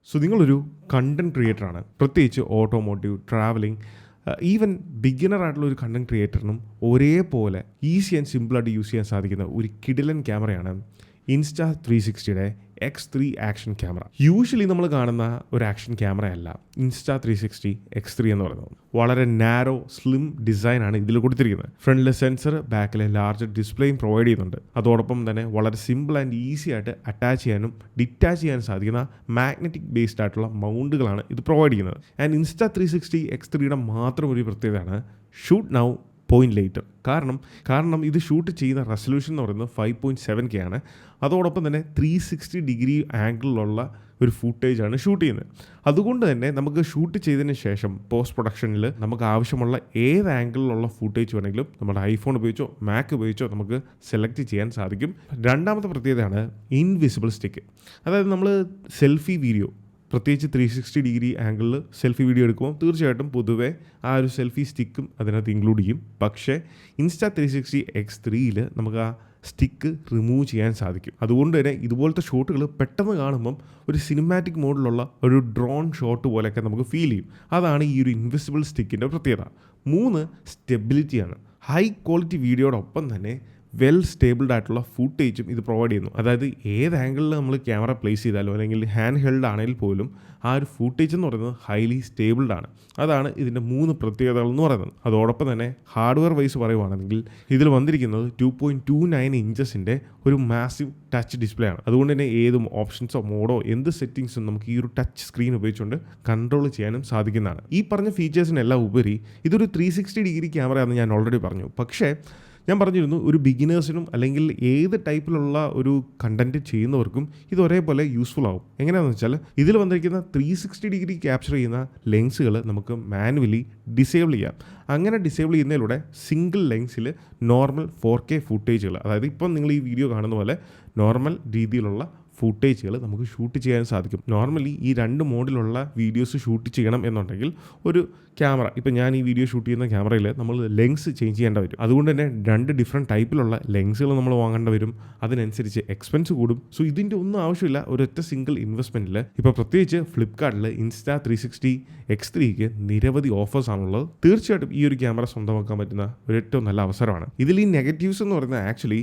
So നിങ്ങളൊരു content ക്രിയേറ്ററാണ്, പ്രത്യേകിച്ച് automotive, travelling, even beginner ആയിട്ടുള്ള ഒരു കണ്ടന്റ് ക്രിയേറ്ററിനും ഒരേപോലെ ഈസി ആൻഡ് സിമ്പിളായിട്ട് യൂസ് ചെയ്യാൻ സാധിക്കുന്ന ഒരു കിടിലൻ ക്യാമറയാണ് Insta360യുടെ X3 ആക്ഷൻ ക്യാമറ. യൂഷ്വലി നമ്മൾ കാണുന്ന ഒരു ആക്ഷൻ ക്യാമറ അല്ല Insta360 X3 എന്ന് പറയുന്നത്. വളരെ നാരോ സ്ലിം ഡിസൈനാണ് ഇതിൽ കൊടുത്തിരിക്കുന്നത്. ഫ്രണ്ടിലെ സെൻസർ, ബാക്കിലെ ലാർജ് ഡിസ്പ്ലേയും പ്രൊവൈഡ് ചെയ്യുന്നുണ്ട്. അതോടൊപ്പം തന്നെ വളരെ സിമ്പിൾ ആൻഡ് ഈസി ആയിട്ട് അറ്റാച്ച് ചെയ്യാനും ഡിറ്റാച്ച് ചെയ്യാനും സാധിക്കുന്ന മാഗ്നറ്റിക് ബേസ്ഡ് ആയിട്ടുള്ള മൗണ്ടുകളാണ് ഇത് പ്രൊവൈഡ് ചെയ്യുന്നത്. ആൻഡ് Insta360 X3യുടെ മാത്രം ഒരു പ്രത്യേകതയാണ് ഷൂട്ട് നൗ പോയിന്റ് ലേറ്റർ. കാരണം ഇത് ഷൂട്ട് ചെയ്യുന്ന റെസൊല്യൂഷൻ എന്ന് പറയുന്നത് 5.7K ആണ്. അതോടൊപ്പം തന്നെ 360 ഡിഗ്രി ആംഗിളിലുള്ള ഒരു ഫുട്ടേജാണ് ഷൂട്ട് ചെയ്യുന്നത്. അതുകൊണ്ട് തന്നെ നമുക്ക് ഷൂട്ട് ചെയ്തതിന് ശേഷം പോസ്റ്റ് പ്രൊഡക്ഷനിൽ നമുക്ക് ആവശ്യമുള്ള ഏത് ആംഗിളിലുള്ള ഫുട്ടേജ് വേണമെങ്കിലും നമ്മുടെ ഐഫോൺ ഉപയോഗിച്ചോ മാക് ഉപയോഗിച്ചോ നമുക്ക് സെലക്ട് ചെയ്യാൻ സാധിക്കും. രണ്ടാമത്തെ പ്രത്യേകതയാണ് ഇൻവിസിബിൾ സ്റ്റിക്ക്. അതായത് നമ്മൾ സെൽഫി വീഡിയോ, പ്രത്യേകിച്ച് 360 ഡിഗ്രി ആംഗിളിൽ സെൽഫി വീഡിയോ എടുക്കുമ്പോൾ തീർച്ചയായിട്ടും പൊതുവേ ആ ഒരു സെൽഫി സ്റ്റിക്കും അതിനകത്ത് ഇൻക്ലൂഡ് ചെയ്യും. പക്ഷേ Insta360 X3യിൽ നമുക്ക് ആ സ്റ്റിക്ക് റിമൂവ് ചെയ്യാൻ സാധിക്കും. അതുകൊണ്ട് തന്നെ ഇതുപോലത്തെ ഷോട്ടുകൾ പെട്ടെന്ന് കാണുമ്പം ഒരു സിനിമാറ്റിക് മോഡിലുള്ള ഒരു ഡ്രോൺ ഷോട്ട് പോലെയൊക്കെ നമുക്ക് ഫീൽ ചെയ്യും. അതാണ് ഈ ഒരു ഇൻവിസിബിൾ സ്റ്റിക്കിൻ്റെ പ്രത്യേകത. 3 സ്റ്റെബിലിറ്റിയാണ്. ഹൈ ക്വാളിറ്റി വീഡിയോടൊപ്പം തന്നെ വെൽ സ്റ്റേബിൾഡ് ആയിട്ടുള്ള ഫുട്ടേജും ഇത് പ്രൊവൈഡ് ചെയ്യുന്നു. അതായത് ഏത് ആംഗിളിൽ നമ്മൾ ക്യാമറ പ്ലേസ് ചെയ്താലോ അല്ലെങ്കിൽ ഹാൻഡ് ഹെൽഡ് ആണെങ്കിൽ പോലും ആ ഒരു ഫുട്ടേജ് എന്ന് പറയുന്നത് ഹൈലി സ്റ്റേബിൾഡ് ആണ്. അതാണ് ഇതിൻ്റെ 3 പ്രത്യേകതകൾ എന്ന് പറയുന്നത്. അതോടൊപ്പം തന്നെ ഹാർഡ്വെയർ വൈസ് പറയുവാണെങ്കിൽ ഇതിൽ വന്നിരിക്കുന്നത് 2.29 ഇഞ്ചസിൻ്റെ ഒരു മാസീവ് ടച്ച് ഡിസ്പ്ലേ ആണ്. അതുകൊണ്ട് തന്നെ ഏതും ഓപ്ഷൻസോ മോഡോ എന്ത് സെറ്റിങ്സും നമുക്ക് ഈ ഒരു ടച്ച് സ്ക്രീൻ ഉപയോഗിച്ചുകൊണ്ട് കൺട്രോൾ ചെയ്യാനും സാധിക്കുന്നതാണ്. ഈ പറഞ്ഞ ഫീച്ചേഴ്സിനെല്ലാം ഉപരി ഇതൊരു 360 ഡിഗ്രി ക്യാമറയാണെന്ന് ഞാൻ ഓൾറെഡി പറഞ്ഞു. പക്ഷേ ഞാൻ പറഞ്ഞിരുന്നു, ഒരു ബിഗിനേഴ്സിനും അല്ലെങ്കിൽ ഏത് ടൈപ്പിലുള്ള ഒരു കണ്ടൻറ്റ് ചെയ്യുന്നവർക്കും ഇത് ഒരേപോലെ യൂസ്ഫുൾ ആവും. എങ്ങനെയാണെന്ന് വെച്ചാൽ ഇതിൽ വന്നിരിക്കുന്ന 360 ഡിഗ്രി ക്യാപ്ചർ ചെയ്യുന്ന ലെൻസുകൾ നമുക്ക് മാനുവലി ഡിസേബിൾ ചെയ്യാം. അങ്ങനെ ഡിസേബിൾ ചെയ്യുന്നതിലൂടെ സിംഗിൾ ലെൻസിൽ നോർമൽ 4K ഫുട്ടേജുകൾ, അതായത് ഇപ്പം നിങ്ങൾ ഈ വീഡിയോ കാണുന്ന പോലെ നോർമൽ രീതിയിലുള്ള ഫുട്ടേജുകൾ നമുക്ക് ഷൂട്ട് ചെയ്യാൻ സാധിക്കും. നോർമലി ഈ 2 മോഡിലുള്ള വീഡിയോസ് ഷൂട്ട് ചെയ്യണം എന്നുണ്ടെങ്കിൽ ഒരു ക്യാമറ, ഇപ്പം ഞാൻ ഈ വീഡിയോ ഷൂട്ട് ചെയ്യുന്ന ക്യാമറയിൽ നമ്മൾ ലെൻസ് ചേഞ്ച് ചെയ്യേണ്ട വരും. അതുകൊണ്ട് തന്നെ 2 ഡിഫറെൻറ്റ് ടൈപ്പിലുള്ള ലെൻസുകൾ നമ്മൾ വാങ്ങേണ്ടി വരും. അതിനനുസരിച്ച് എക്സ്പെൻസ് കൂടും. സോ ഇതിൻ്റെ ഒന്നും ആവശ്യമില്ല. ഒരൊറ്റ സിംഗിൾ ഇൻവെസ്റ്റ്മെൻറ്റിൽ ഇപ്പോൾ പ്രത്യേകിച്ച് ഫ്ലിപ്കാർട്ടിൽ Insta360 X3ക്ക് നിരവധി ഓഫേഴ്സ് ആണുള്ളത്. തീർച്ചയായിട്ടും ഈ ഒരു ക്യാമറ സ്വന്തമാക്കാൻ പറ്റുന്ന ഒരു ഏറ്റവും നല്ല അവസരമാണ്. ഇതിൽ ഈ നെഗറ്റീവ്സ് എന്ന് പറയുന്നത് ആക്ച്വലി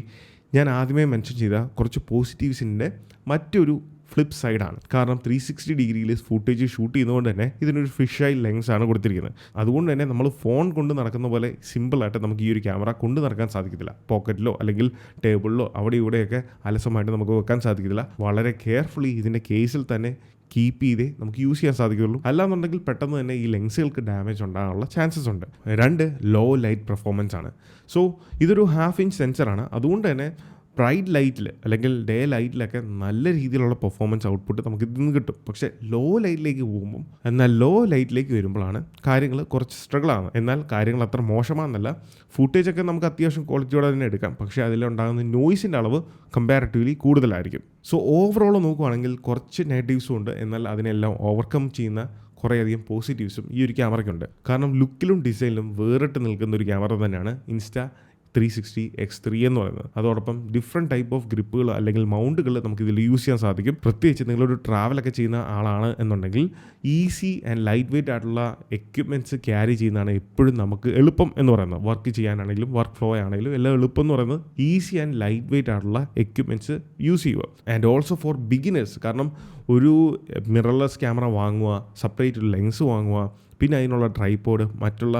ഞാൻ ആദ്യമേ മെൻഷൻ ചെയ്ത കുറച്ച് പോസിറ്റീവ്സിൻ്റെ മറ്റൊരു ഫ്ലിപ്പ് സൈഡാണ്. കാരണം 360 ഡിഗ്രിയിൽ ഫുട്ടേജ് ഷൂട്ട് ചെയ്യുന്നതുകൊണ്ട് തന്നെ ഇതിനൊരു ഫിഷ് ഐ ലെൻസാണ് കൊടുത്തിരിക്കുന്നത്. അതുകൊണ്ട് തന്നെ നമ്മൾ ഫോൺ കൊണ്ട് നടക്കുന്ന പോലെ സിമ്പിളായിട്ട് നമുക്ക് ഈ ഒരു ക്യാമറ കൊണ്ട് നടക്കാൻ സാധിക്കത്തില്ല. പോക്കറ്റിലോ അല്ലെങ്കിൽ ടേബിളിലോ അവിടെ ഇവിടെയൊക്കെ അലസമായിട്ട് നമുക്ക് വെക്കാൻ സാധിക്കത്തില്ല. വളരെ കെയർഫുള്ളി ഇതിൻ്റെ കേസിൽ തന്നെ കീപ്പ് ചെയ്തേ നമുക്ക് യൂസ് ചെയ്യാൻ സാധിക്കുകയുള്ളൂ. അല്ലാന്നുണ്ടെങ്കിൽ പെട്ടെന്ന് തന്നെ ഈ ലെൻസുകൾക്ക് ഡാമേജ് ഉണ്ടാകാനുള്ള ചാൻസസ് ഉണ്ട്. 2 ലോ ലൈറ്റ് പെർഫോമൻസ് ആണ്. സോ ഇതൊരു 1/2 ഇഞ്ച് സെൻസറാണ്. അതുകൊണ്ട് തന്നെ ബ്രൈറ്റ് ലൈറ്റിൽ അല്ലെങ്കിൽ ഡേ ലൈറ്റിലൊക്കെ നല്ല രീതിയിലുള്ള പെർഫോമൻസ് ഔട്ട്പുട്ട് നമുക്ക് ഇതിൽ നിന്ന് കിട്ടും. പക്ഷേ ലോ ലൈറ്റിലേക്ക് പോകുമ്പം, എന്നാൽ ലോ ലൈറ്റിലേക്ക് വരുമ്പോഴാണ് കാര്യങ്ങൾ കുറച്ച് സ്ട്രഗിളാണ്. എന്നാൽ കാര്യങ്ങൾ അത്ര മോശമാണെന്നല്ല. ഫുട്ടേജൊക്കെ നമുക്ക് അത്യാവശ്യം ക്വാളിറ്റിയോടെ തന്നെ എടുക്കാം. പക്ഷേ അതിലുണ്ടാകുന്ന നോയ്സിൻ്റെ അളവ് കമ്പാരിറ്റീവ്ലി കൂടുതലായിരിക്കും. സോ ഓവറോൾ നോക്കുവാണെങ്കിൽ കുറച്ച് നെഗറ്റീവ്സും ഉണ്ട്. എന്നാൽ അതിനെല്ലാം ഓവർകം ചെയ്യുന്ന കുറേയധികം പോസിറ്റീവ്സും ഈ ഒരു ക്യാമറയ്ക്കുണ്ട്. കാരണം ലുക്കിലും ഡിസൈനിലും വേറിട്ട് നിൽക്കുന്ന ഒരു ക്യാമറ തന്നെയാണ് Insta360 X3 എന്ന് പറയുന്നത്. അതോടൊപ്പം ഡിഫറെൻറ്റ് ടൈപ്പ് ഓഫ് ഗ്രിപ്പുകൾ അല്ലെങ്കിൽ മൗണ്ടുകൾ നമുക്ക് ഇതിൽ യൂസ് ചെയ്യാൻ സാധിക്കും. പ്രത്യേകിച്ച് നിങ്ങളൊരു ട്രാവലൊക്കെ ചെയ്യുന്ന ആളാണ് എന്നുണ്ടെങ്കിൽ ഈസി ആൻഡ് ലൈറ്റ് വെയ്റ്റ് ആയിട്ടുള്ള എക്യുപ്മെൻറ്റ്സ് ക്യാരി ചെയ്യുന്നതാണ് എപ്പോഴും നമുക്ക് എളുപ്പം എന്ന് പറയുന്നത്. വർക്ക് ചെയ്യാനാണെങ്കിലും വർക്ക് ഫ്ലോ ആണെങ്കിലും എല്ലാം എളുപ്പം എന്ന് പറയുന്നത് ഈസി ആൻഡ് ലൈറ്റ് വെയ്റ്റ് ആയിട്ടുള്ള എക്യുപ്മെൻറ്റ്സ് യൂസ് ചെയ്യുക. And also for beginners. കാരണം ഒരു മിറർലെസ് ക്യാമറ വാങ്ങുക, സെപ്പറേറ്റ് ലെൻസ് വാങ്ങുക, പിന്നെ അതിനുള്ള ട്രൈപോഡ്, മറ്റുള്ള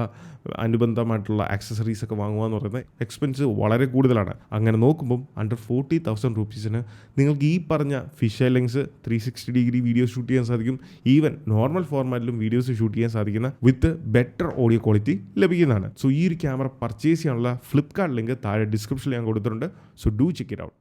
അനുബന്ധമായിട്ടുള്ള ആക്സസറീസ് ഒക്കെ വാങ്ങുക എന്ന് പറയുന്നത് എക്സ്പെൻസ് വളരെ കൂടുതലാണ്. അങ്ങനെ നോക്കുമ്പം അണ്ടർ 40,000 രൂപീസിന് നിങ്ങൾക്ക് ഈ പറഞ്ഞ fish lens 360 degree video shoot ചെയ്യാൻ സാധിക്കും. ഈവൻ നോർമൽ ഫോർമാറ്റിലും വീഡിയോസ് ഷൂട്ട് ചെയ്യാൻ സാധിക്കുന്ന വിത്ത് ബെറ്റർ ഓഡിയോ ക്വാളിറ്റി ലഭിക്കുന്നതാണ്. സോ ഈ ഒരു ക്യാമറ പർച്ചേസ് ചെയ്യാനുള്ള ഫ്ലിപ്കാർട്ട് ലിങ്ക് താഴെ ഡിസ്ക്രിപ്ഷനിൽ ഞാൻ കൊടുത്തിട്ടുണ്ട്. So do check it out.